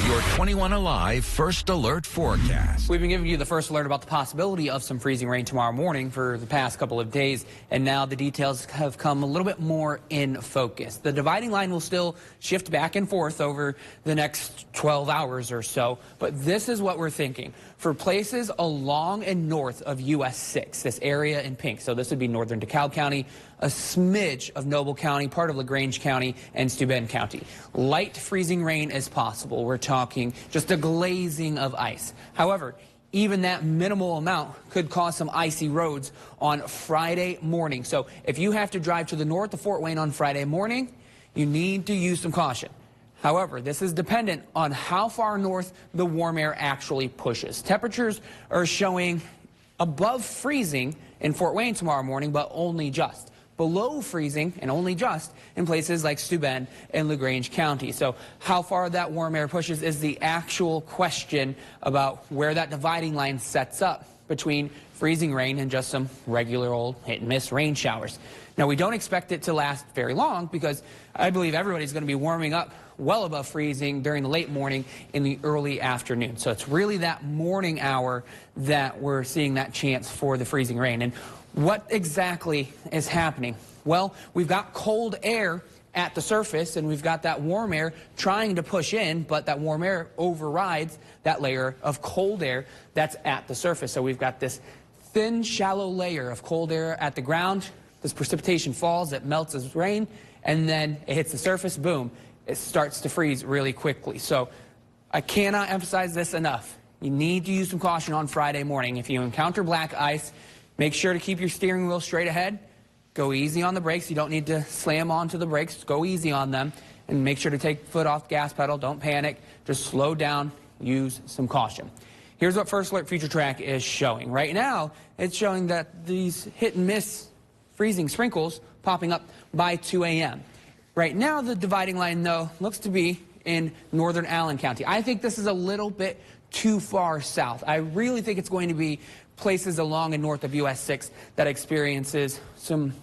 Your 21Alive First Alert Forecast. We've been giving you the first alert about the possibility of some freezing rain tomorrow morning for the past couple of days, and now the details have come a little bit more in focus. The dividing line will still shift back and forth over the next 12 hours or so, but this is what we're thinking. For places along and north of US 6, this area in pink, so this would be northern DeKalb County, a smidge of Noble County, part of LaGrange County, and Steuben County. Light freezing rain is possible. We're talking just a glazing of ice. However, even that minimal amount could cause some icy roads on Friday morning. So if you have to drive to the north of Fort Wayne on Friday morning, you need to use some caution. However, this is dependent on how far north the warm air actually pushes. Temperatures are showing above freezing in Fort Wayne tomorrow morning, but only just. Below freezing and only just in places like Steuben and LaGrange County. So how far that warm air pushes is the actual question about where that dividing line sets up between freezing rain and just some regular old hit and miss rain showers. Now, we don't expect it to last very long because I believe everybody's going to be warming up well above freezing during the late morning in the early afternoon. So it's really that morning hour that we're seeing that chance for the freezing rain. And what exactly is happening? Well, we've got cold air at the surface, and we've got that warm air trying to push in, but that warm air overrides that layer of cold air that's at the surface. So we've got this thin, shallow layer of cold air at the ground. This precipitation falls, it melts as rain, and then it hits the surface, boom, it starts to freeze really quickly. So I cannot emphasize this enough. You need to use some caution on Friday morning. If you encounter black ice, make sure to keep your steering wheel straight ahead. Go easy on the brakes. You don't need to slam onto the brakes. Go easy on them. And make sure to take the foot off the gas pedal. Don't panic. Just slow down. Use some caution. Here's what First Alert Future Track is showing. Right now, it's showing that these hit and miss freezing sprinkles popping up by 2 a.m. Right now, the dividing line, though, looks to be in northern Allen County. I think this is a little bit too far south. I really think it's going to be places along and north of US 6 that experiences some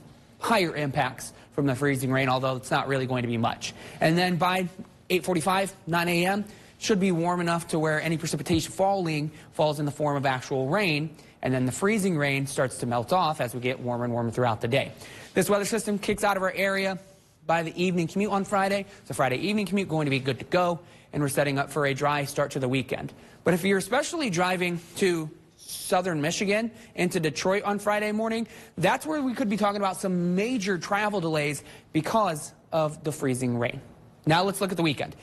higher impacts from the freezing rain, although it's not really going to be much. And then by 8:45, 9 a.m., should be warm enough to where any precipitation falls in the form of actual rain, and then the freezing rain starts to melt off as we get warmer and warmer throughout the day. This weather system kicks out of our area by the evening commute on Friday. So Friday evening commute going to be good to go, and we're setting up for a dry start to the weekend. But if you're especially driving to southern Michigan into Detroit on Friday morning, that's where we could be talking about some major travel delays because of the freezing rain. Now let's look at the weekend.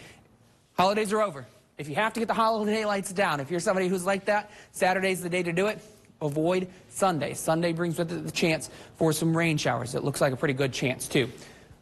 Holidays are over. If you have to get the holiday lights down, if you're somebody who's like that, Saturday's the day to do it. Avoid Sunday. Sunday brings with it the chance for some rain showers. It looks like a pretty good chance, too.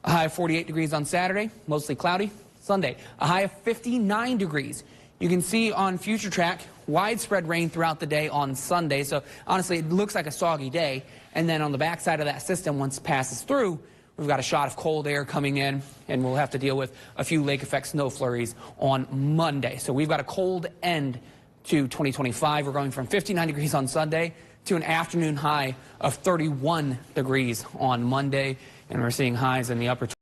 A high of 48 degrees on Saturday, mostly cloudy. Sunday, a high of 59 degrees. You can see on Future Track widespread rain throughout the day on Sunday. So honestly, it looks like a soggy day. And then on the backside of that system, once it passes through, we've got a shot of cold air coming in, and we'll have to deal with a few lake effect snow flurries on Monday. So we've got a cold end to 2025. We're going from 59 degrees on Sunday to an afternoon high of 31 degrees on Monday, and we're seeing highs in the upper